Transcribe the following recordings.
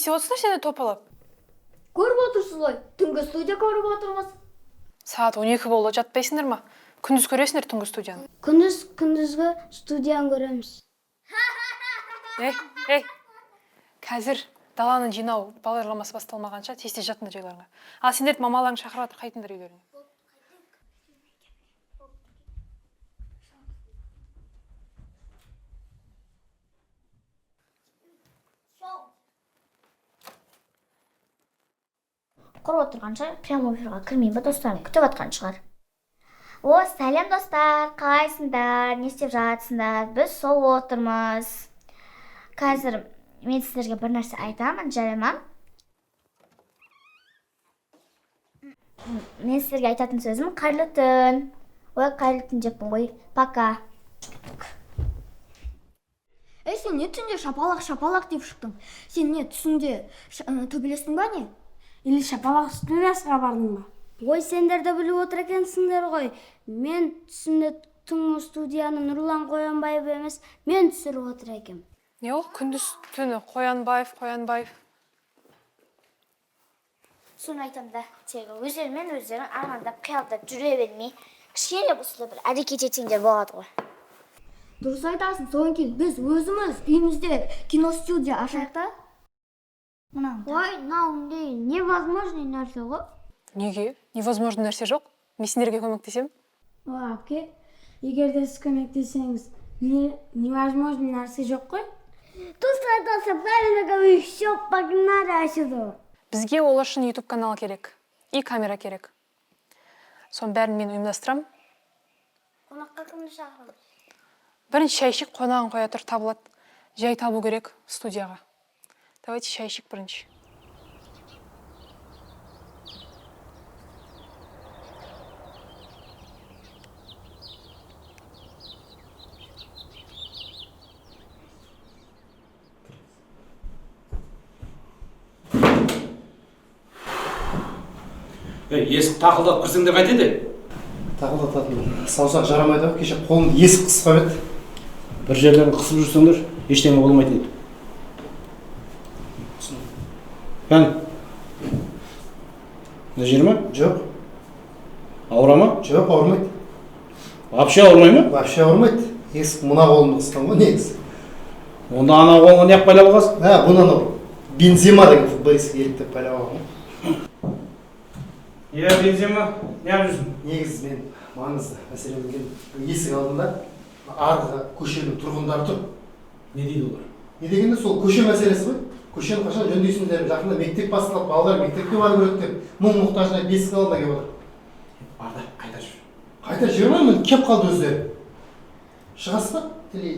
істеп отырсың сен топалап? Көріп отырсыз ғой, түнгі студия көріп отырмыз. Сағат 12 болды, жатпайсыңдар ма? Күндіз көресіңдер түнгі студияны. Күндізгі студияны көреміз. Ей, қазір даланы жинау бағдарламасы басталмағанша тез жатыңдар жайларыңа. Ал сендерді мамаларың шақырып жатыр, қайтыңдар үйлеріңе. Көріп отырғанша прямо эфирға кірмейін ба, достарым күтіп жатқан шығар. Сәлем достар, қалайсыңдар, не істеп жатсыңдар? Біз сол отырмыз. Қазір мен сіздерге бір нәрсе айтамын, жарама? Мен сіздерге айтатын сөзім қайырлы түн. Қайырлы түн деппін ғой. Пока. Сен не түнде шапалақ деп шықтың? Сен не түсіңде төбелестің ба не? Или шапалақ студиясыға бардың ба? Сендер де біліп отыр екенсіңдер ғой. Мен түсімде түнгі студияны Нұрлан Қоянбаев емес, мен түсіріп отыр екем. Не ол? Күндіз түні Қоянбаев. Соны айтам да, тегі өздерің армандап, қиялдап жүре бермей, кішкене болса бір әрекет етсеңдер болады ғой. Дұрыс айтасың, содан кейін біз өзіміз үйімізде киностудия ашайық та? Мынау невозможный нәрсе ғой. Неге? Невозможно нәрсе жоқ. Мен сендерге көмектесем? Әпке, егер де сіз көмектесеңіз, невозможный нәрсе жоқ қой? Тут айтасы, правильно говорю, все погнали отсюда. Бізге ол үшін YouTube канал керек. И камера керек. Соның бәрін мен ұйымдастырам. Қонаққа кімді шақырамыз? Бірінші шайшик қонағын қоя тұр табылады. Жай табу керек студияға. Давайте шайшик бірінші. Есік тақылдап кірсеңде қайтеді? Тақылдататын саусақ жарамайды ғой, кеше қолымды есік қысқап еді. Бір жерден қысып жүрсеңдер, ештеңе болмайды дейді. Пән? Не жер ма? Жоқ. Ауыра ма? Жоқ, ауырмайды. Вообще ауырмай ма? Вообще ауырмайды. Есік мына қолымды қысқан ғой, негізі. Онда ана қолыңа неғып байлап алғансың? Бұны анау Бензема деген футболистке еліктеп байлап алған ғой. Бензема, неғып жүрсің? Негізі мен маңызды мәселемен келдім. Есік алдында арғы көшенің тұрғындары тұр. Не дейді олар? Не дегенде сол көше мәселесі ғой. Көшені қашан жөндейсіңдер, жақында мектеп басталып, балалар мектепке бару керек деп, мұң-мұқтажына бесік алдына келіп отыр. Барда, қайта жүр. Қайта жүре алмаймын, кеп қалды өздері. Шығасыз ба? Телей.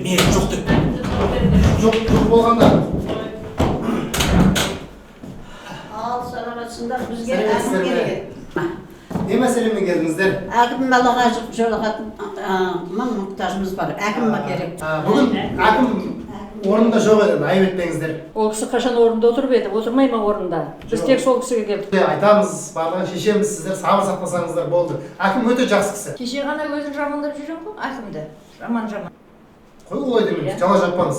Мен жоқ деп. Жоқ болғанда. Ал саламатсыңдар, бізге әкім керек. Не мәселемен келдіңіздер? Әкім балаға жолығатын мұқтажымыз бар. Әкім ба керек. Бүгін әкім орнында жоқ еді, айып етпеңіздер. Ол кісі қашан орында отырып еді, отырмай ма орында? Біз тек сол кісіге келдік. Айтамыз, барлығын шешеміз, сіздер сабыр сақтасаңыздар болды. Әкім өте жақсы кісі. Кеше ғана өзін жамандап жүрем ғой, әкімді. Жаман. Қой олай демеңіз, жала жаппаңыз.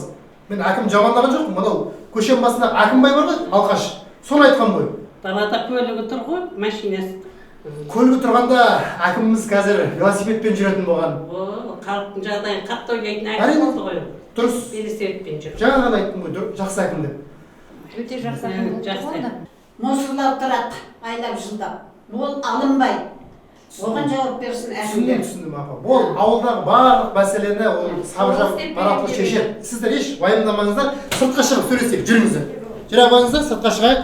Мен әкім жамандаған жоқпын, мынау көшенің басында әкімбай бар ғой, Алқаш. Соны айтқан ғой. Далада көлігі тұр ғой, машинасы. Көлігі тұрғанда әкіміміз қазір велосипедпен жүретін болған. Халықтың жағдайын қатты ойлайтын әкім болды ғой. Дұрыс. Велосипедпен жүр. Жаңа ғана айттым ғой, жақсы әкім деп. Өте жақсы әкім болды. Мусорлар тұрады, айлап жылдап. Ол алынбай. Оған жауап берсін әкімдер. Түсіндім, апа. Ол ауылдағы барлық мәселені ол сабыржап тараптық шешеді. Сіздер еш уайымдамаңыздар, сыртқа шығып сөйлесек, жүріңіздер. Жүре қойыңыздар, сыртқа шығайық.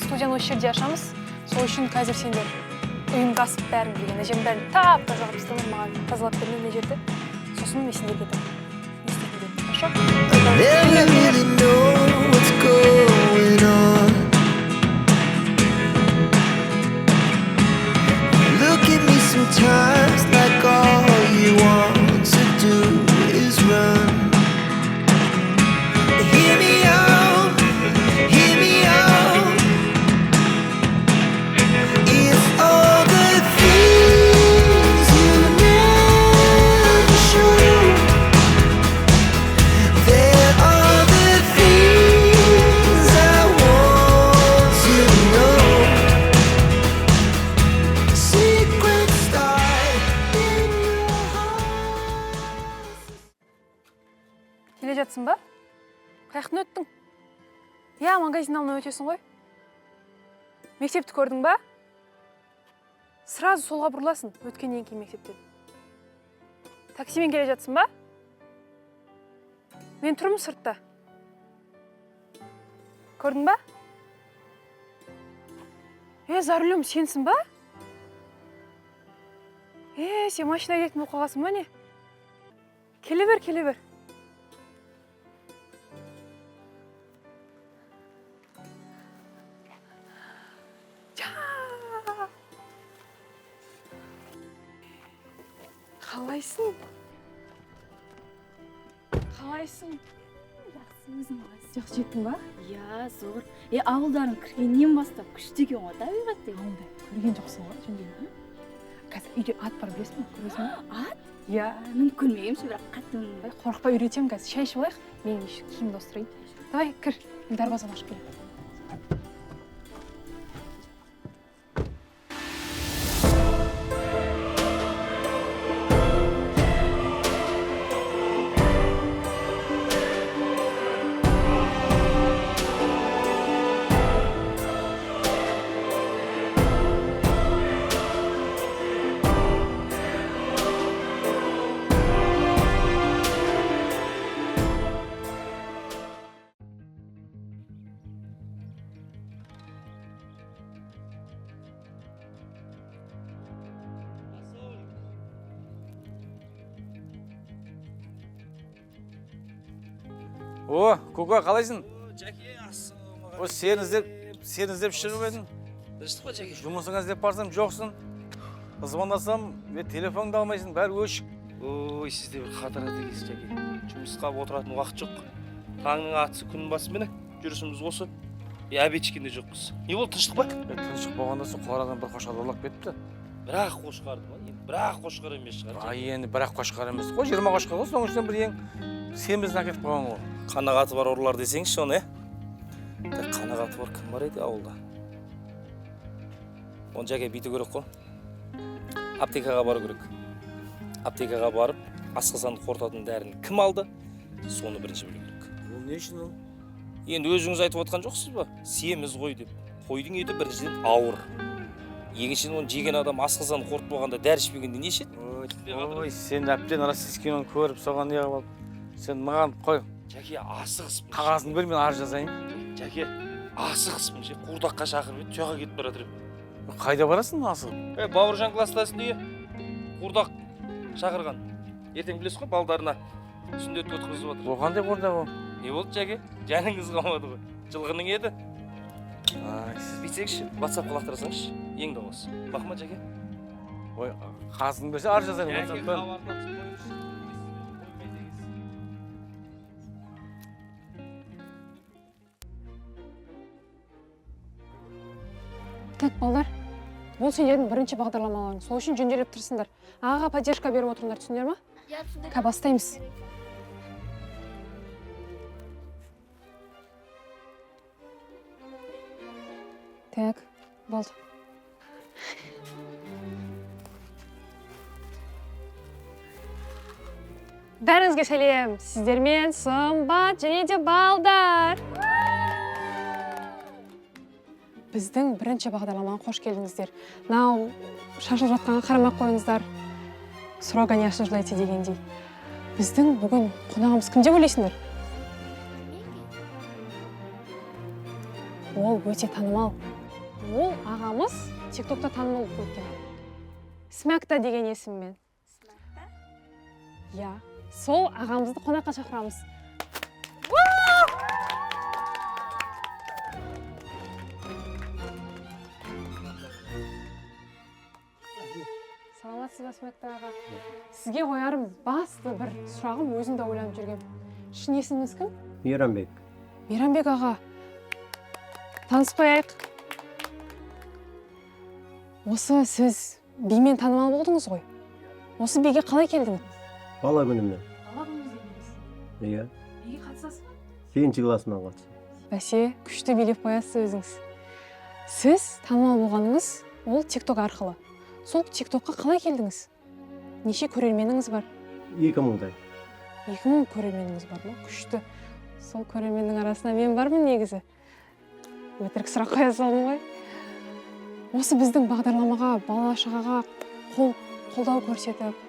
Студияны осы жерде ашамыз. Сол үшін қазір сендер ұйымдасып бәрін деген әжем бәрін тазалап тастамай маған тазалап бермей мына жерді. Сосын мен сендерге не істейтін едім. Хорошо? Sometimes like all you want to do is run. Hear me out, hear me out. If all the things you never show, there are the things I want to know. Secrets start in your heart. Келе жатсың ба? Қаяқтан өттің? Я, магазин алдынан өтесің ғой. Мектепті көрдің ба? Сразу солға бұрыласың, өткеннен кейін мектептен. Таксимен келе жатсың ба? Мен тұрмын сыртта. Көрдің ба? За рулем сенсің ба? Сен машина кеткен болып қалғансың ба не? Келе бер, келе бер. Қалайсың? Қалайсың? Өзің жақсы жеттің ба? Я, зор. Ауылдарын кіргеннен бастап күшті екен ғой, табиғат деген. Ауылда көрген жоқсың ғой, жөнден. Қазір үйде ат бар, білесің бе? Көресің бе? Ат? Я. Мүмкін емші, бірақ қаттым. Қорықпай үйретемін қазір. Шай ішіп алайық. Мен киімді ауыстырайын. Давай, кір. Мен дарбазаны ашып келемін. О, Көке, қалайсың? Жәке, ассалаумағалейкум. Сені іздеп шығып едім. Дұрыстық па, Жәке? Жұмысыңа іздеп барсам жоқсың. Звондасам, телефонды алмайсың, бәрі өшік. Ой, сізде бір қатырады екенсіз, Жәке. Жұмысқа отыратын уақыт жоқ. Таңның атысы күннің басымен жүрісіміз осы. Обед ішкенде жоқпыз. Не болды, тыныштық па? Тыныштық болғанда соң қорадан бір қошқар ұрлап кетті. Бірақ қошқарды ма? Бірақ қошқар емес шығар. Енді бірақ қошқар емес. Қой 20 қошқар ғой, соның ішінен бір ең семізін әкетіп қойған ғой. Қанағаты бар ұрылар десеңізші оны, қанағаты бар кім бар еді ауылда? Оны Жәке бүйту керек қой. Аптекаға бару керек. Аптекаға барып, асқазанды қорытатын дәріні кім алды? Соны бірінші білу керек. Ол не үшін ол? Енді өзіңіз айтып отқан жоқсыз ба? Семіз ғой деп. Қойдың еті біріншіден ауыр. Екіншіден оны жеген адам асқазанды қорытып болғанда дәрі ішпегенде не ішеді? Ой, сен әбден российский көріп, соған не қылып. Сен маған қой. Жәке, асығыспын. Қағазын бер, мен арыз жазайын. Жәке, асығыспын. Қуырдаққа шақырып еді, жоға кетіп баратыр. Қайда барасың асығып? Бауыржан класстасың дейі. Қуырдақ шақырған. Ертең білесіз ғой, балдарына сүндет өткізіп отыр. Ол қандай қуырдақ ол? Не болды, Жәке? Жаныңыз қалмады ғой. Жылғының еді. Бүйтсеңізші, WhatsApp-қа лақтырсаңызшы. Ең дауысы. Бақма, Жәке. Ой, қағазын берсе арыз жазайын WhatsApp-тан. Так, балдар, бұл сендердің бірінші бағдарламаларың. Сол үшін жөнделіп тұрсыңдар. Ағаға поддержка беріп отырыңдар, түсіндер ма? Қа бастаймыз. Так, болды. Бәріңізге сәлем. Сіздермен Сымбат және де балдар. Біздің бірінші бағдарламаға қош келдіңіздер. Нау шашылып жатқанға қарамай қойыңыздар. Срока не осуждайте дегендей. Біздің бүгін қонағымыз кім деп ойлайсыңдар? Ол өте танымал. Ол ағамыз TikTokта танымал болып кеткен. Смакта деген есіммен. Смакта? Я. Сол ағамызды қонаққа шақырамыз. Жасмет аға. Сізге қоярым басты бір сұрағым, өзім де ойланып жүргем. Шын есіміңіз кім? Мейрамбек. Мейрамбек аға. Таныспайық. Осы сіз бимен танымал болдыңыз ғой. Осы биге қалай келдіңіз? Бала күнімнен. Бала күніңізден емес. Иә. Биге қатысасыз ба? 8 классынан қатысым. Бәсе, күшті билеп қоясыз өзіңіз. Сіз танымал болғаныңыз ол TikTok арқылы. Сол TikTokқа қалай келдіңіз? Неше көрерменіңіз бар? 2000-дай. 2000 көрерменіңіз бар ма? Күшті. Сол көрерменнің арасында мен бармын негізі. Өтірік сұрақ қоя салдым ғой. Осы біздің бағдарламаға, бала-шағаға қолдау көрсетіп,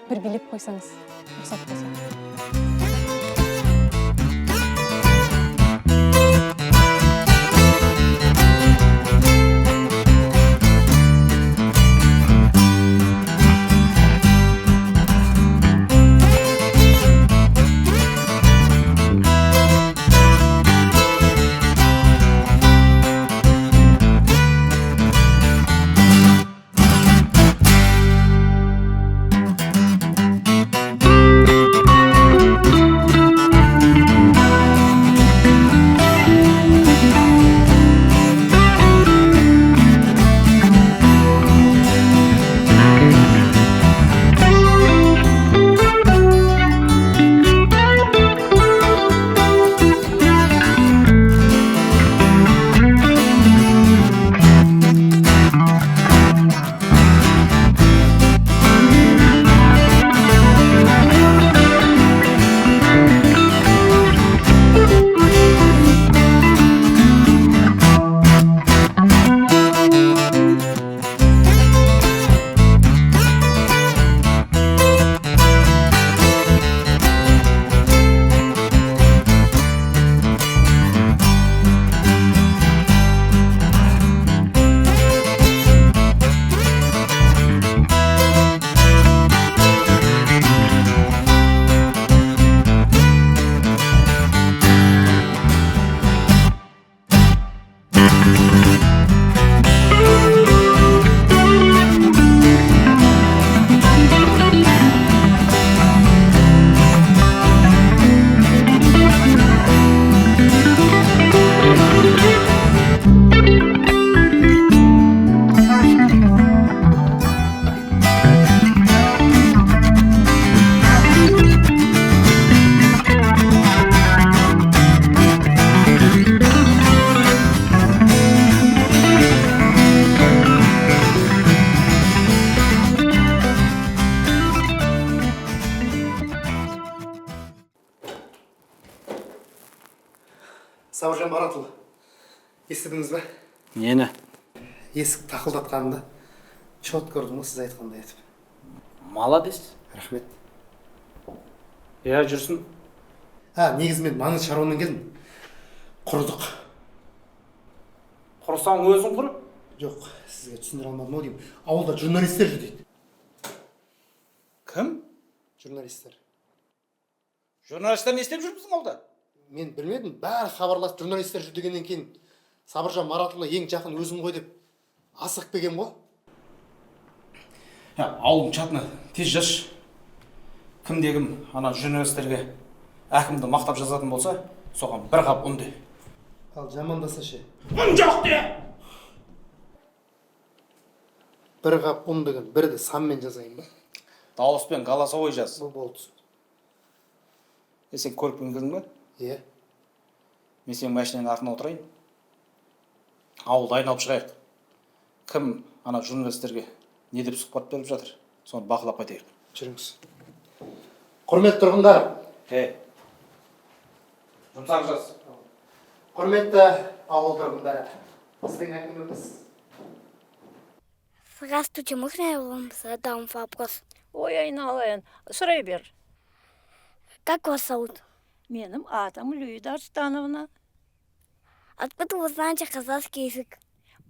бір билеп қойсаңыз, рұқсат болса. Сабыржан Маратұлы, естідіңіз бе? Нені? Есік тақылдатқанымда чет көрдім ғой, сіз айтқандай етіп. Молодец. Рахмет. Я жүрсін. Негізі мен маңыз шаруамен келдім. Құрдық. Құрсаң өзің құр? Жоқ, сізге түсіндіре алмадым ау деймін. Ауылда журналистер жүр дейді. Кім? Журналистер. Журналистер не істеп жүр біздің ауылда? Мен білмедім, бәрі хабарласып журналистер жүр дегеннен кейін Сабыржан Маратұлы ең жақын өзім ғой деп асығып келгем ғой. Ауылдың чатына тез жазшы. Кімде-кім ана журналистерге әкімді мақтап жазатын болса, соған бір қап ұн де. Ал жамандаса ше? Ұн жоқ де! Бір қап ұн деген бірді санмен жазайын ба? Дауыспен голосовой жаз. Бұл болды. Сен көріп келдің бе? Иә. Мен сенің машинаның артына отырайын. Ауылды айналып шығайық. Кім ана журналистерге не деп сұхбат беріп жатыр, соны бақылап қайтайық. Жүріңіз. Құрметті тұрғындар. Жұмсақ жаз. Құрметті ауыл тұрғындары. Сіздің әңгімеңіз. Здравствуйте, можно я вам задам вопрос? Ой, айналайын, сұрай бер. Как вас зовут? Менің атым Люида Арстановна. Откуда вы знаете казахский язык?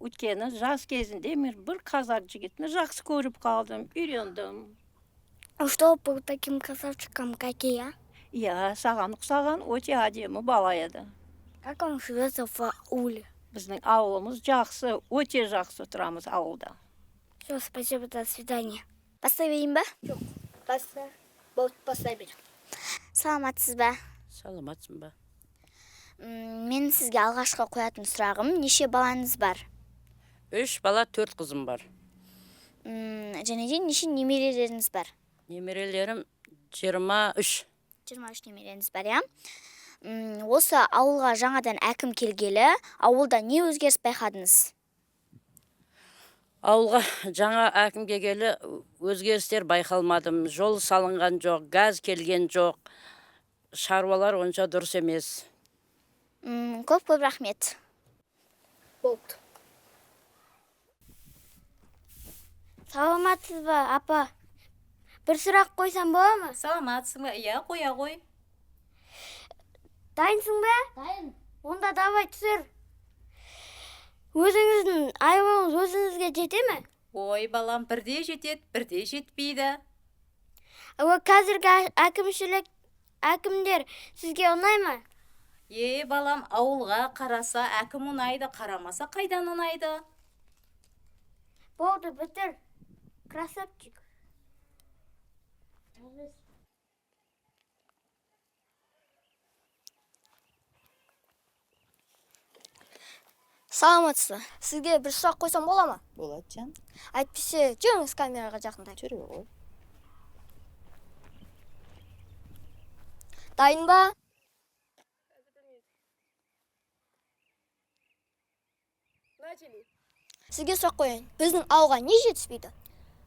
Өйткені жас кезінде мен бір қазақ жігітіні жақсы көріп қалдым, үйрендім. Что был таким красавчиком, как и я? Иә, саған ұқсаған өте әдемі бала еді. Как он живется в ауле? Біздің ауылымыз жақсы, өте жақсы тұрамыз ауылда. Все, спасибо, до свидания. Бастай берейін ба? Жоқ, баста. Болды, бастай бер. Саламатсыз ба? Саламатсың ба? Мен сізге алғашқы қоятын сұрағым, неше балаңыз бар? 3 бала, 4 қызым бар. Және де неше немерелеріңіз бар? Немерелерім 23. 23 немереңіз бар, я? Осы ауылға жаңадан әкім келгелі, ауылда не өзгеріс байқадыңыз? Ауылға жаңа әкім келгелі өзгерістер байқалмадым. Жол салынған жоқ, газ келген жоқ. Шаруалар онша дұрыс емес. Көп рахмет. Болды. Саламатсыз ба, апа? Бір сұрақ қойсам бола ма? Саламатсың ба? Иә, қоя ғой. Дайынсың ба? Дайын. Онда давай түсір. Өзіңіздің айлығыңыз өзіңізге жете ме? Ой, балам, бірде жетеді, бірде жетпейді. Қазіргі әкімдер сізге ұнай ма? Балам, ауылға қараса әкім ұнайды, қарамаса қайдан ұнайды? Болды, бітір. Красавчик. Саламатсыз ба? Сізге бір сұрақ қойсам бола ма? Болады, жан. Әйтпесе, жүріңіз камераға жақындай. Жүре ғой. Дайын ба? Сізге сұрақ қояйын. Біздің ауылға не жетіспейді?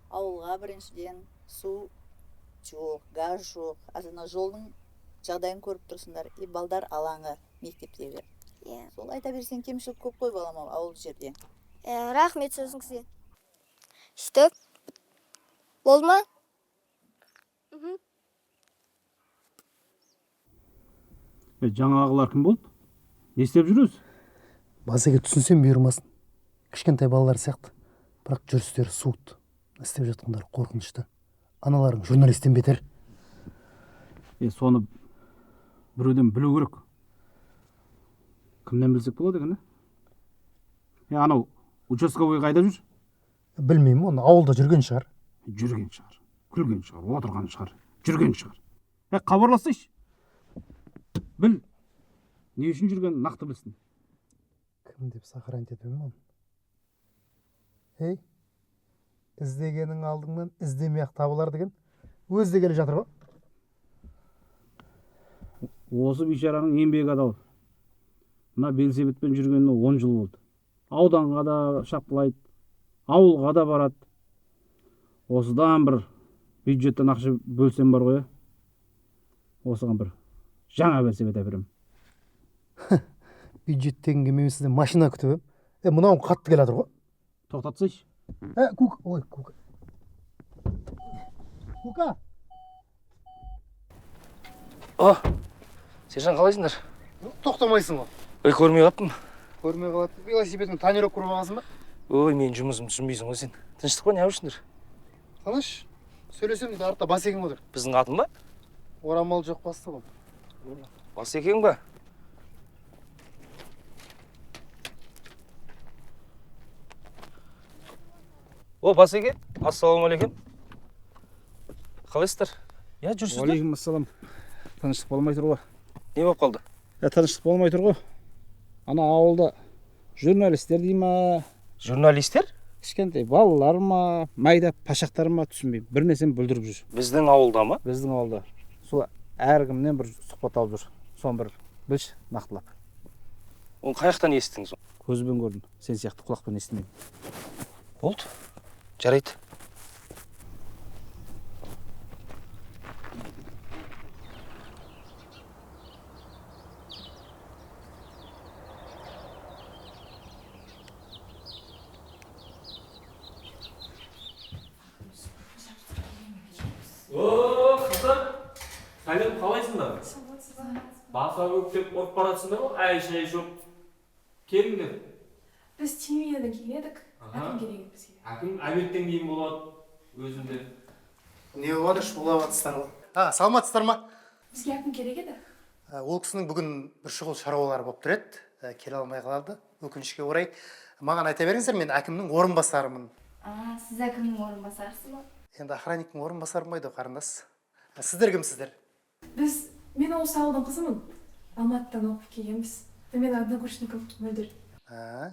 Ауылға біріншіден су жоқ, газ жоқ. Азына жолдың жағдайын көріп тұрсыңдар. И балдар алаңы мектептегі. Сол айта берсең кемшілік көп қой балам ауыл жерде. Рахмет сөзіңізге. Сөйтіп, болды ма? Жаңағылар кім болды? Не істеп жүрсіз? Басеке түсінсем бұйырмасын. Кішкентай балалар сияқты. Бірақ жүрістері суыт. Істеп жатқандар қорқынышты. Аналарың журналистен бетер. Соны біреуден білу керек. Кімнен білсек болады екен? Анау участковый қайда жүр? Білмеймін, оны ауылда жүрген шығар. Жүрген шығар, күлген шығар, отырған шығар, жүрген шығар. Хабарласайшы. Біл, не үшін жүрген нақты білсін. Кім деп сахарант етемін оны? Іздегенің алдыңнан іздемей-ақ табылар деген өзі де келе жатыр ба? Осы бейшараның еңбегі адал. Мына белсебетпен жүргеніне 10 жыл болды. Ауданға да шапқылайды, ауылға да барады. Осыдан бір бюджеттен ақша бөлсем бар ғой. Осыған бір жаңа белсебет әперем. Бюджеттен мен сізден машина күтіп ем. Мынауың қатты келе жатыр ғой. Тоқтатсайшы. Кука. Сержан қалайсыңдар? Тоқтамайсың ғой. Көрмей қалыппын. Көрмей қалады. Велосипедін тонировка көріп алғансың ба? Мен жұмысым түсінбейсің ғой сен. Тыныштық па, не жүрсіңдер? Тыныш. Сөйлесем дейді, артта Басекең отыр. Біздің қатын ба? Орамал жоқ бастығым. Басекең ба? Басеке, ассалаумағалейкум. Қалайсыздар? Жүрсіздер? Уалейкум ассалам. Тыныштық болмай тұр ғой. Не болып қалды? Тыныштық болмай тұр ғой. Ана ауылда журналистер дей ма? Журналистер? Кішкентай балалар ма, майда пашақтар ма, түсінбеймін. Бір нәрсені бүлдіріп жүр. Біздің ауылда ма? Біздің ауылда. Сол әркімнен бір сұхбат алып жүр. Соны бір білші, нақтылап. Оны қаяқтан естіңіз? Көзбен көрдім. Сен сияқты құлақпен естімеймін. Болды. Жарайды. Қыздар, сәлем, қалайсыңдар? Баса көктеп ұрып баратсыңдар ғой, әй-шәй жоқ. Келіңдер. Біз Тимиядан келедік. Әкім керек бізге. Әкім әбеттен кейін болады, өзінде. Не болады, шулап атыстар ғой. Саламатсыздар ма? Бізге әкім керек еді. Ол кісінің бүгін бір шұғыл шаруалары болып тұр еді. Келе алмай қалды, өкінішке орай. Маған айта беріңіздер, мен әкімнің орынбасарымын. Сіз әкімнің орынбасарысыз ба? Енді охранниктің орынбасары ма еді қарындас? Сіздер кімсіздер? Мен осы ауылдың қызымын. Алматыдан оқып келгенбіз. Мен однокурсникім Мөлдір.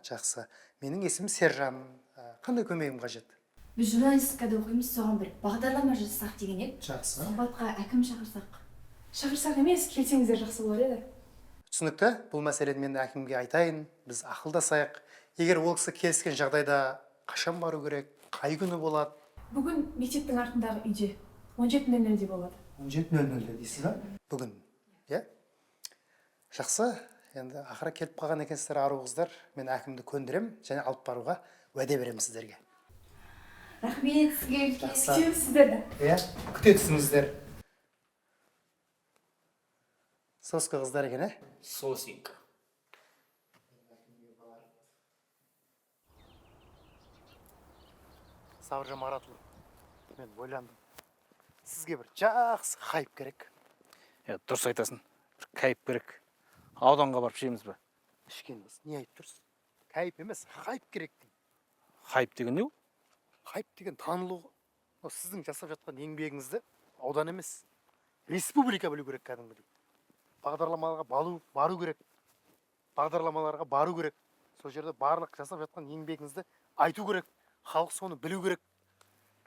Жақсы. Менің есімім Сержан. Қандай көмегім қажет? Біз журналистикада оқимыз, соған бір бағдарлама жасасақ деген ек. Жақсы. Сұхбатқа әкім шақырсақ. Шақырсақ емес, келсеңіздер жақсы болар еді. Түсінікті. Бұл мәселені мен әкімге айтайын. Біз ақылдасайық. Егер ол кісі келіскен жағдайда қашан бару керек, қай күні болады? Бүгін мектептің артындағы үйде 17:00-де болады. 17:00-де дейсіз ба? Бүгін, иә? Жақсы. Енді ақыры келіп қалған екенсіздер, ару қыздар. Мен әкімді көндірем және алып баруға уәде беремін сіздерге. Рахмет сізге. Күтеміз сіздерді. Иә, күте түсіңіздер. Соска қыздар екен, Сосенька. Сабыржан Маратұлы, мен ойландым. Сізге бір жақсы хайп керек. Дұрыс айтасың. Бір кайып керек. Ауданға барып ішеміз бе? Ішкенбіз, не айтып тұрсыз? Кайып емес, хайп керек деймін. Хайп деген не ол? Хайп деген танылу. Сіздің жасап жатқан еңбегіңізді аудан емес, республика білу керек кәдімгідей. Бағдарламаларға бару керек. Бағдарламаларға бару керек. Сол жерде барлық жасап жатқан еңбегіңізді айту керек. Халық соны білу керек.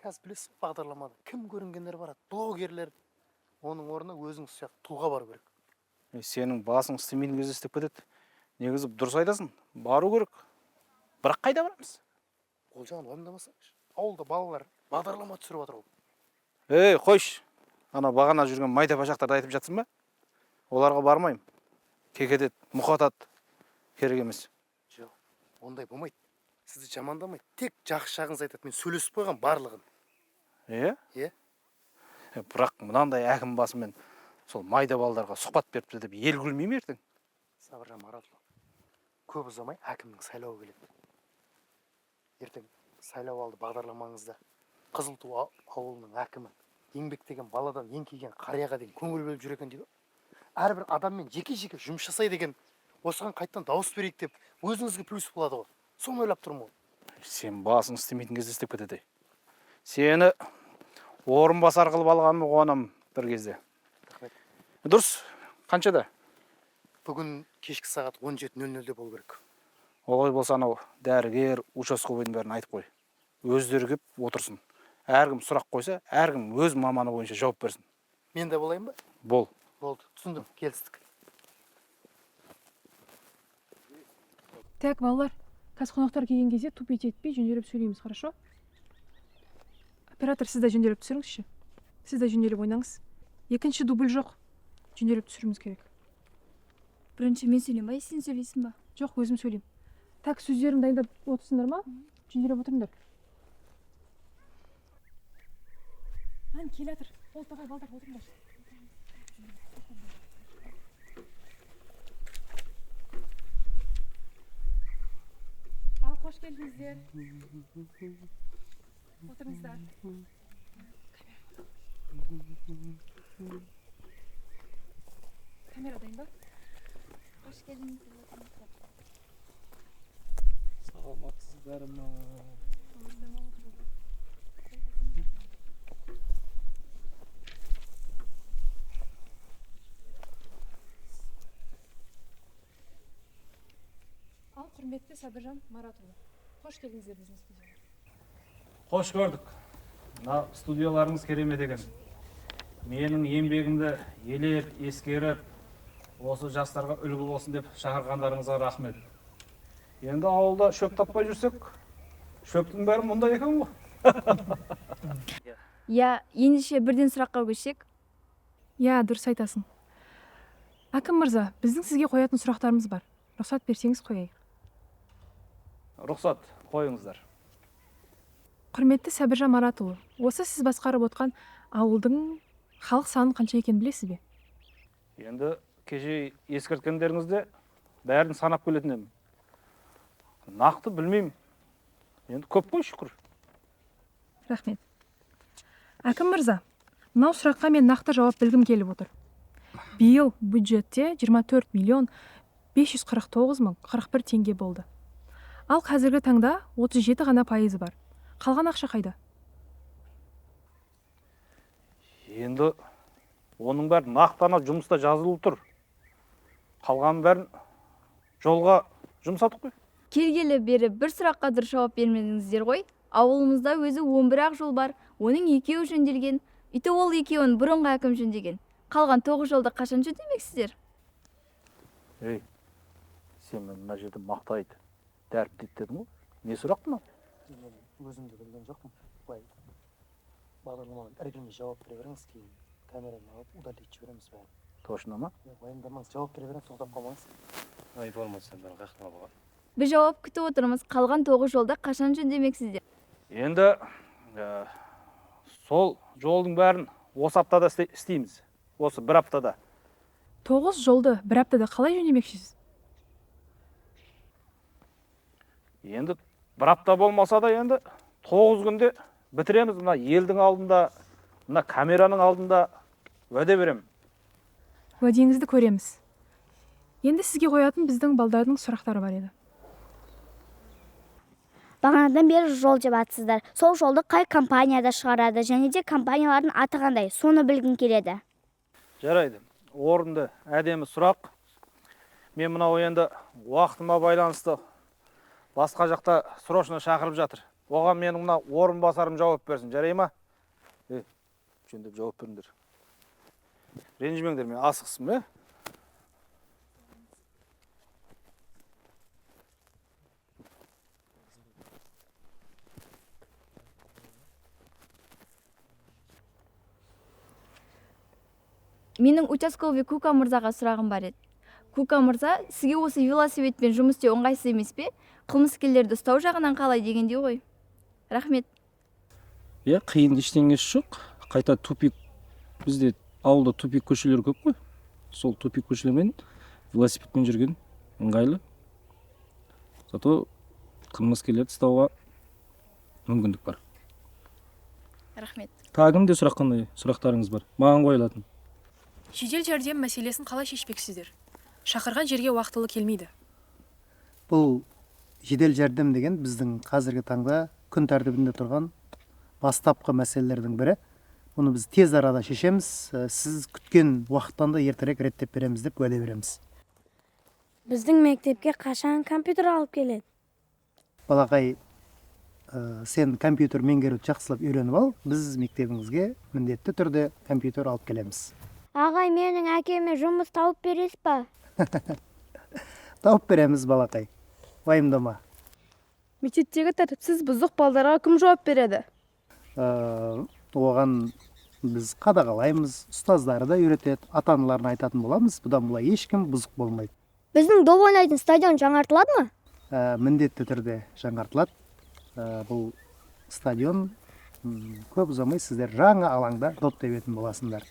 Қазір білесіз бағдарламада кім көрінгендер барады? Блогерлер. Оның орнына өзіңіз сияқты тұлға бару керек. Сенің басың істемейтін кезде істеп кетеді. Негізі дұрыс айтасың. Бару керек. Бірақ қайда барамыз? Ол жағын уайымдамасаңшы. Ауылда балалар бағдарлама түсіріп жатыр ол. Қойш. Ана бағана жүрген майда башақтарды айтып жатсың ба? Оларға бармайым. Кекетеді, мұқатады. Керек емес. Жоқ, ондай болмайды. Сізді жамандамайды. Тек жақсы жағыңыз айтады. Мен сөйлесіп қойған барлығын. Иә? Бірақ мынандай әкім басымен сол майда балаларға сұхбат беріпті деп ел күлмей ме ертең? Сабыржан Маратұлы, көп ұзамай әкімнің сайлауы келеді. Ертең сайлау алды бағдарламаңызда Қызылту ауылының әкімі еңбектеген баладан еңкейген қарияға деген көңіл бөліп жүр екен дейді. Әрбір адаммен жеке-жеке жұмыс жасайды екен. Осыған қайттан дауыс берейік деп өзіңізге плюс болады ғой. Соны ойлап тұрмын ол. Сен басың істемейтін кезде істеп кетеді. Сені орынбасар қылып алғаныма қуанамын бір кезде. Дұрыс, қаншада? Бүгін кешкі сағат 17:00-де болу керек. Олай болса анау дәрігер, участковыйдың бәрін айтып қой. Өздері кеп отырсын. Әркім сұрақ қойса, әркім өз маманы бойынша жауап берсін. Мен де болайын ба? Бол. Болды, түсіндім, келістік. Так, балалар, қазір қонақтар келген кезде тупить етпей жөнделіп сөйлейміз, хорошо? Оператор, сіз де жөнделіп түсіріңізші. Сіз де жөнделіп ойнаңыз. Екінші дубль жоқ. Жөнделіп түсіруіміз керек. Бірінші мен сөйлеймін ба, сен сөйлейсің ба? Жоқ, өзім сөйлеймін. Так, сөздерін дайындап отырсыңдар ма? Жөнделіп отырыңдар. Келе жатыр. Қолтаға балдар отырыңдар. Ал, қош келдіңіздер. Отырыңыздар. Камера дайын ба? Қош келдіңіздер. Саламатсыздар ма? Ал, құрметті Сабыржан Маратұлы. Қош келдіңіздер біздің студияға. Қош көрдік. Мына студияларыңыз керемет екен. Менің еңбегімді елеп, ескеріп, осы жастарға үлгі болсын деп шақырғандарыңызға рахмет. Енді ауылда шөп таппай жүрсек, шөптің бәрі мұнда екен ғой. Ендеше бірден сұраққа көшсек. Дұрыс айтасың. Әкім мырза, біздің сізге қоятын сұрақтарымыз бар. Рұқсат берсеңіз қояйық. Рұқсат, қойыңыздар. Құрметті Сабыржан Маратұлы, осы сіз басқарып отқан ауылдың халық санын қанша екенін білесіз бе? Енді кеше ескерткендеріңізде бәрін санап келетін едім. Нақты білмеймін. Енді көп қой, шүкір. Рахмет. Әкім мырза, мынау сұраққа мен нақты жауап білгім келіп отыр. Биыл бюджетте 24.549.041 теңге болды. Ал қазіргі таңда 37 ғана пайызы бар. Қалған ақша қайда? Енді оның бәрі нақтана жұмыста жазылып тұр. Қалғанын бәрін жолға жұмсадық қой. Келгелі бері бір сұраққа дұрыс жауап бермедіңіздер ғой. Ауылымызда өзі 11 ақ жол бар. Оның 2-і жөнделген. Үйті ол 2-ін бұрынғы әкім жөндеген. Қалған 9 жолды қашан жөндемексіздер? Ей, сен мына жерде мақтайды, дәріптейді дедің ғой. Не сұрақ мынау? Өзімді білген жоқпын. Былай бағдарламаға іркілмей жауап бере беріңіз, кейін камераны алып удалить жібереміз бәрін. Точно ма? Уайымдамаңыз, жауап бере беремін, тоқтап қалмаңыз. Информацияны бәрін қаяқтан алған. Біз жауап күтіп отырмыз. Қалған 9 жолды қашан жөндемексіздер? Енді сол жолдың бәрін осы аптада істейміз. Осы бір аптада. 9 жолды бір аптада қалай жөндемекшісіз? Енді бір апта болмаса да енді 9 күнде бітіреміз. Мына елдің алдында, мына камераның алдында уәде беремін. Уәдеңізді көреміз. Енді сізге қоятын біздің балдардың сұрақтары бар еді. Бағанадан бері жол деп атсыздар. Сол жолды қай компанияда шығарады және де компаниялардың аты қандай, соны білгім келеді. Жарайды. Орынды, әдемі сұрақ. Мен мынау енді уақытыма байланысты басқа жақта срочно шақырып жатыр. Оған менің мына орынбасарым жауап берсін. Жарай ма? Жөндеп жауап беріңдер. Ренжімеңдер, мен асықсым, Менің участковый Кука мырзаға сұрағым бар еді. Кука мырза, сізге осы велосипедпен жұмыс істеу ыңғайсыз емес пе? Қылмыскерлерді ұстау жағынан қалай дегенде ғой. Рахмет. Қиын ештеңесі жоқ. Қайта тупик, бізде ауылда тупик көшелер көп қой. Сол тупик көшелермен велосипедпен жүрген ыңғайлы. Зато қылмыскерлерді ұстауға мүмкіндік бар. Рахмет. Тағы кімде қандай сұрақтарыңыз бар? Маған қойылатын. Жедел жәрдем мәселесін қалай шешпексіздер? Шақырған жерге уақытылы келмейді. Бұл жедел жәрдем деген біздің қазіргі таңда күн тәртібінде тұрған бастапқы мәселелердің бірі. Оны біз тез арада шешеміз. Сіз күткен уақыттан да ертерек реттеп береміз деп уәде береміз. Біздің мектепке қашан компьютер алып келеді? Балақай, сен компьютер меңгеруді жақсылап үйреніп ал, біз мектебіңізге міндетті түрде компьютер алып келеміз. Ағай, менің әкеме жұмыс тауып бересіз ба? Тауып береміз, балақай. Уайымдама. Мектептегі тәртіпсіз бұзық балдарға кім жауап береді? Оған біз қадағалаймыз, ұстаздары да үйретеді, ата-аналарына айтатын боламыз. Бұдан былай ешкім бұзық болмайды. Біздің доп ойнайтын стадион жаңартылады ма? Міндетті түрде жаңартылады. Бұл стадион көп ұзамай сіздер жаңа алаңда доп тебетін боласыңдар.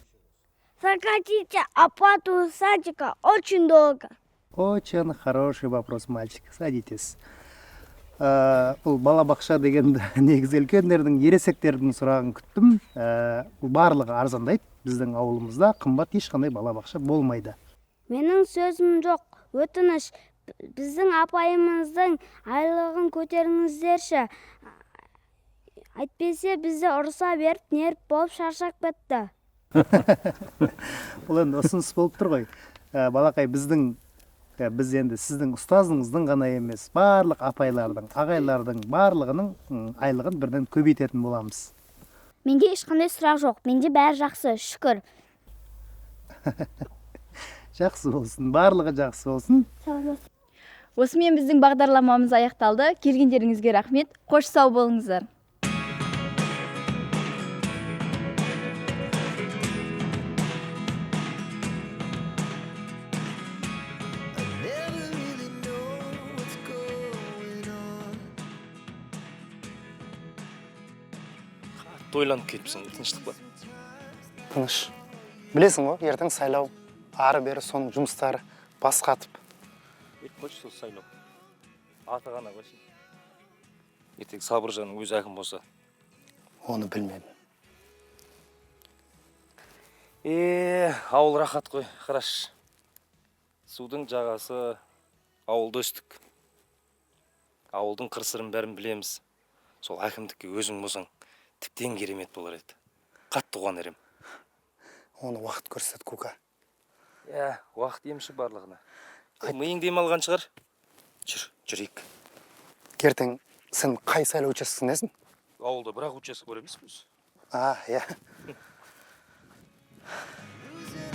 Сократите оплату садика очень долго. Очень хороший вопрос, мальчик. Садитесь. Бұл балабақша дегенді негізі үлкендердің, ересектердің сұрағын күттім. Бұл барлығы арзандайды. Біздің ауылымызда қымбат ешқандай балабақша болмайды. Менің сөзім жоқ. Өтініш, біздің апайымыздың айлығын көтеріңіздерші. Әйтпесе бізді ұрса беріп, неріп болып шаршап кетті. Бұл енді ұсыныс болып тұр ғой. Балақай, біз енді сіздің ұстазыңыздың ғана емес, барлық апайлардың, ағайлардың барлығының айлығын бірден көбейтетін боламыз. Менде ешқандай сұрақ жоқ. Менде бәрі жақсы, шүкір. Жақсы болсын, барлығы жақсы болсын. Осымен біздің бағдарламамыз аяқталды. Келгендеріңізге рахмет. Қош сау болыңыздар. Тойланып кетіпсің, тыныштық па? Тыныш. Білесің ғой, ертең сайлау, ары-бері соның жұмыстары бас қатып. Қойшы сол сайлау. Аты ғана қойсын. Ертең Сабыржанның өзі әкім болса. Оны білмедім. Ауыл рахат қой, қараш. Судың жағасы, ауылда өстік. Ауылдың қыр-сырын бәрін білеміз. Сол әкімдікке өзің болсаң, тіптен керемет болар еді. Қатты қуанар едім. Оны уақыт көрсетеді, Кука. Уақыт емші барлығына. Миың демалған шығар. Жүрейік. Ертең сен қай сайлау учаскесіндесің? Ауылда бірақ участок бар емес пе? Иә.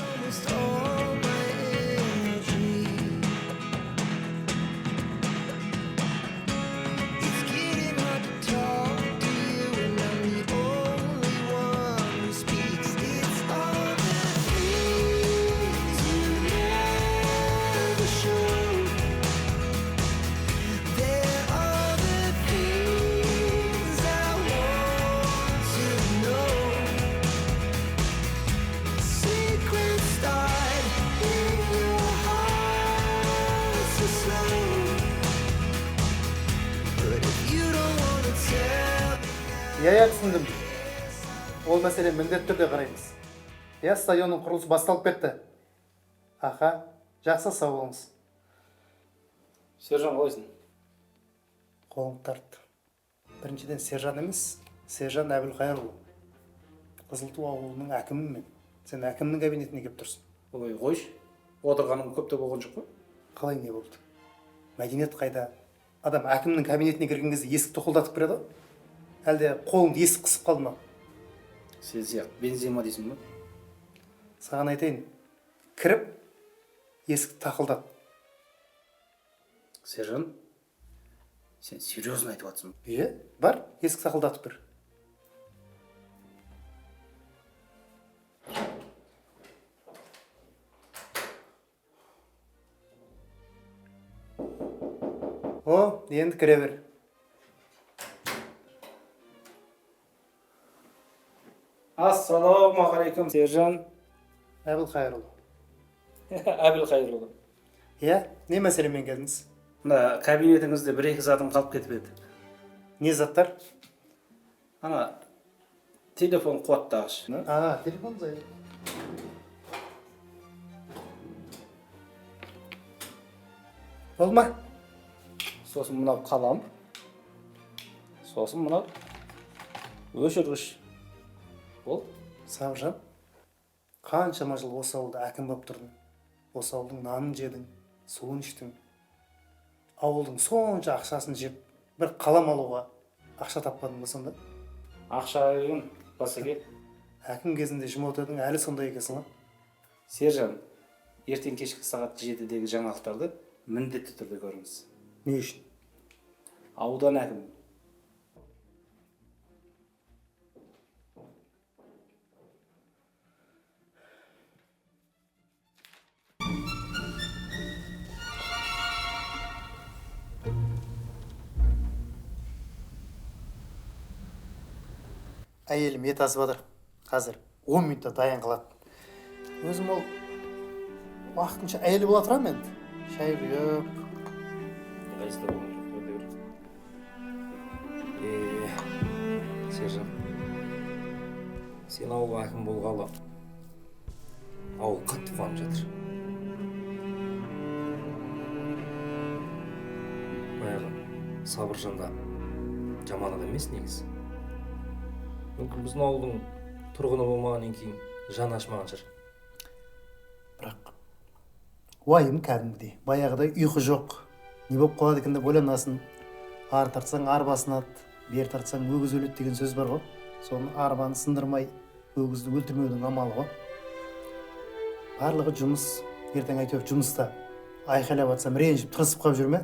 Almost all my energy. It's getting hard to talk to you, and I'm the only one who speaks. It's all the things you never show. There are the things I want to know. Secrets start in your heart so slow. But if you don't want to tell me Иә, түсіндім. Ол мәселе міндетті түрде қараймыз. Иә, стадионның құрылысы басталып кетті. Аха, жақсы, сау болыңыз. Сержан қалайсың? Қолың тарт. Біріншіден сержан емес, Сержан Әбілқайырұлы. Қызылту ауылының әкімімін. Сен әкімнің кабинетіне келіп тұрсың. Ой, қойшы. Отырғаным көп те болған жоқ қой. Қалай не болды? Мәдениет қайда? Адам әкімнің кабинетіне кірген кезде есік тоқылдатып кіреді ғой? Әлде қолыңды есік қысып қалды ма? Сен сияқты Бензема дейсің бе? Саған айтайын, кіріп, есік тақылдат. Сержан, сен серьезно айтып жатсың? Иә, бар, есік тақылдатып кір. О, енді кіре бер. Ассалаумағалейкум, Сержан. Әбілқайырұлы. Әбілқайырұлы. Иә, не мәселемен келдіңіз? Мына кабинетіңізде бір-екі затым қалып кетіп еді. Не заттар? Ана телефон қуаттағыш. Телефон зайы. Болды ма? Сосын мынау қалам. Сосын мынау өшіргіш. Болды. Сабыржан, қаншама жыл осы ауылда әкім болып тұрдың. Осы ауылдың нанын жедің, суын іштің. Ауылдың сонша ақшасын жеп, бір қалам алуға ақша таппадың ба сонда? Ақша деген басеке. Әкім кезінде жұмыс өтедің, әлі сондай екенсің ба? Сержан, ертең кешкі сағат 7-дегі жаңалықтарды міндетті түрде көріңіз. Не үшін? Аудан әкімі. Әйелім ет асып жатыр. Қазір 10 минутта дайын қылады. Өзім ол уақытынша әйелі бола тұрамын енді. Шай құйып. Сержан, сен ауылға әкім болғалы ауыл қатты қуанып жатыр. Баяғы Сабыржанда жаман адам емес негізі. Мүмкін біздің ауылдың тұрғыны болмағаннан кейін жаны ашмаған шығар. Бірақ уайым кәдімгідей. Баяғыдай ұйқы жоқ. Не болып қалады екен деп ойланасың. Ар тартсаң арба сынады, бер тартсаң өгіз өледі деген сөз бар ғой. Соны арбаны сындырмай, өгізді өлтірмеудің амалы ғой. Барлығы жұмыс, ертең әйтеуір жұмыста. Айқайлап жатсам ренжіп тырысып қалып жүрме.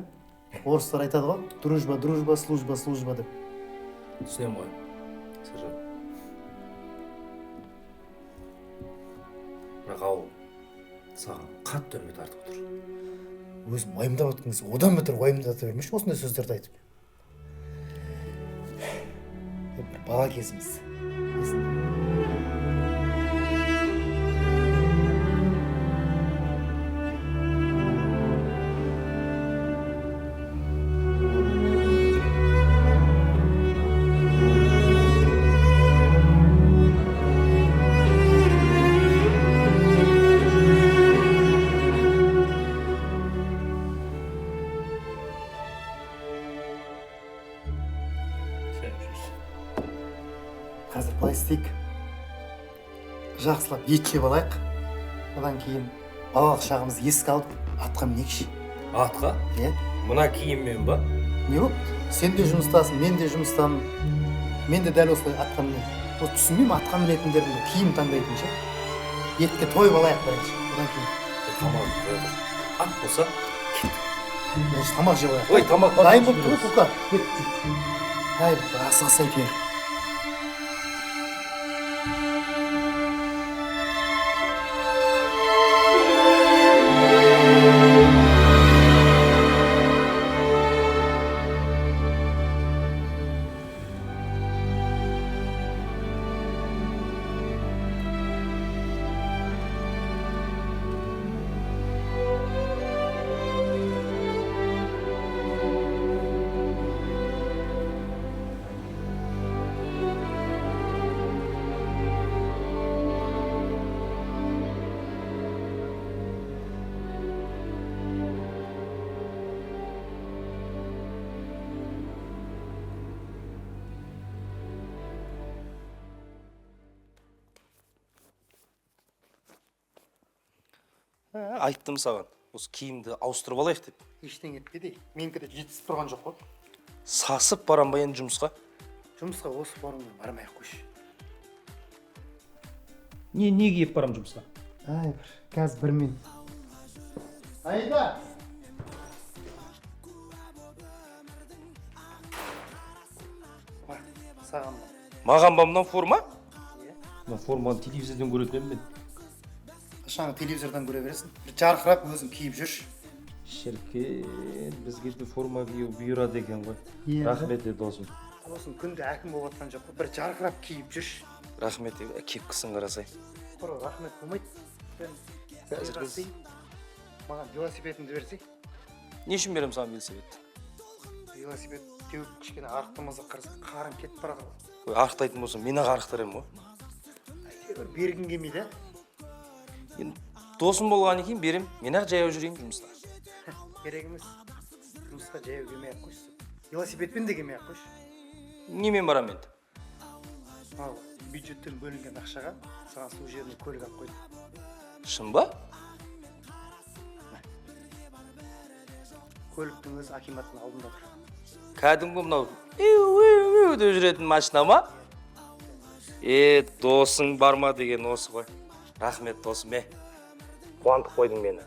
Орыстар айтады ғой, дружба, дружба, служба, служба деп. Түсінем ғой, Сержан. Бірақ ауыл саған қатты үміт артып отыр. Өзім уайымдап отырмыз, одан бетер уайымдата бермеші осындай сөздерді айтып. Бір бала кезіміз. Қазір былай істейік. жақсылап ет жеп алайық. Одан кейін балалық шағымызды еске алып атқа мінейікші. Атқа? Иә. Мына киіммен ба? Не болды? Сен де жұмыстасың, мен де жұмыстамын. Мен де дәл осылай атқа мінемін. Ол түсінбеймін атқа мінетіндердің киім таңдайтын ше. Етке тойып алайық бірінші. Одан кейін. Тамақ қоя тұр. Ат болса, Тамақ жеп алайық. ой, тамақ Дайын болып тұр ғой, Кука. Әй, асығыс әйтеуір. айттым саған. Осы киімді ауыстырып алайық деп. Ештеңе етпеді. Менікі де жетісіп тұрған жоқ қой. Сасып барам ба енді жұмысқа? Жұмысқа осы форуммен бармай-ақ қойшы. Не киіп барам жұмысқа? Ай, қазір бір минут. Айда! Саған ба? Маған ба мынау форма? Иә. Мына форманы телевизордан көретін едім мен. Қашан телевизордан көре бересің? Bir жарқырап өзің киіп жүрші. Шіркен, бізге де форма кию бұйырады екен ғой. Иә. Рахмет досым. Осың күнде әкім болып жатқан жоқ қой. Bir жарқырап киіп жүрші. Рахмет, кепкісін қарасай. Құр рахмет болмайды. Қазір біз маған велосипедімді берсей. не үшін берем саған велосипедті? Велосипед теуіп кішкене арықтамаса қарын кетіп барады ғой. Ой, арықтайтын болсам, мен ақ арықтар едім ғой. Әйтеуір бергің келмейді. Енді досым болғаннан кейін берем, мен ақ жаяу жүрейін жұмыста. Керек емес. Жұмысқа жаяу келмей-ақ қойшы. Велосипедпен де келмей-ақ қойшы. Немен барам енді? Ал бюджеттен бөлінген ақшаға саған су жеріне көлік алып қойдым. Шын ба? Көліктің өзі акиматтың алдында тұр. Кәдімгі мынау деп жүретін машина ма? Досың бар ма деген осы ғой. Рахмет досым, қуантып қойдың мені.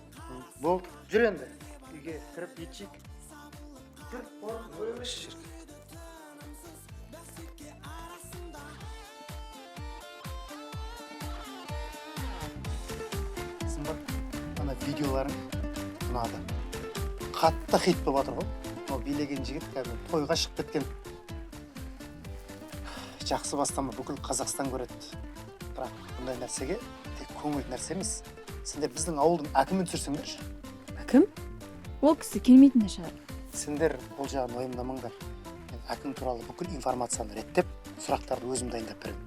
Болды, жүр енді. Үйге кіріп ет жейік. Сымбат, ана видеоларың ұнады. Қатты хит болып жатыр ғой. Ол билеген жігіт кәдімгі тойға шығып кеткен. Жақсы бастама бүкіл Қазақстан көреді. Бірақ бұндай нәрсеге тек көңіл нәрсе емес. Сендер біздің ауылдың әкімін түсірсеңдерші. Әкім? Ол кісі келмейтін шығар. Сендер бұл жағын уайымдамаңдар. Мен әкім туралы бүкіл информацияны реттеп, сұрақтарды өзім дайындап беремін.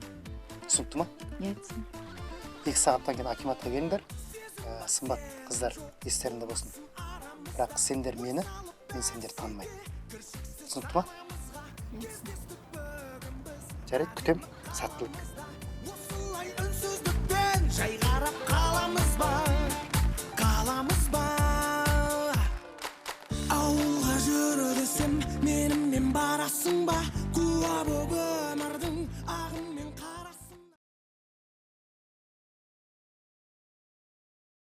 Түсінікті ма? Иә, түсінікті. 2 сағаттан кейін акиматқа келіңдер. Сымбат қыздар естерінде болсын. Бірақ сендер мені, мен сендер танымаймын. Түсінікті ма? Иә, түсінікті. Жарайды, күтем. Сәттілік. Үнсіздіктен жайғарып қаламыз ба? Қаламыз ба? Ауылға жүр десем, менімен барасың ба?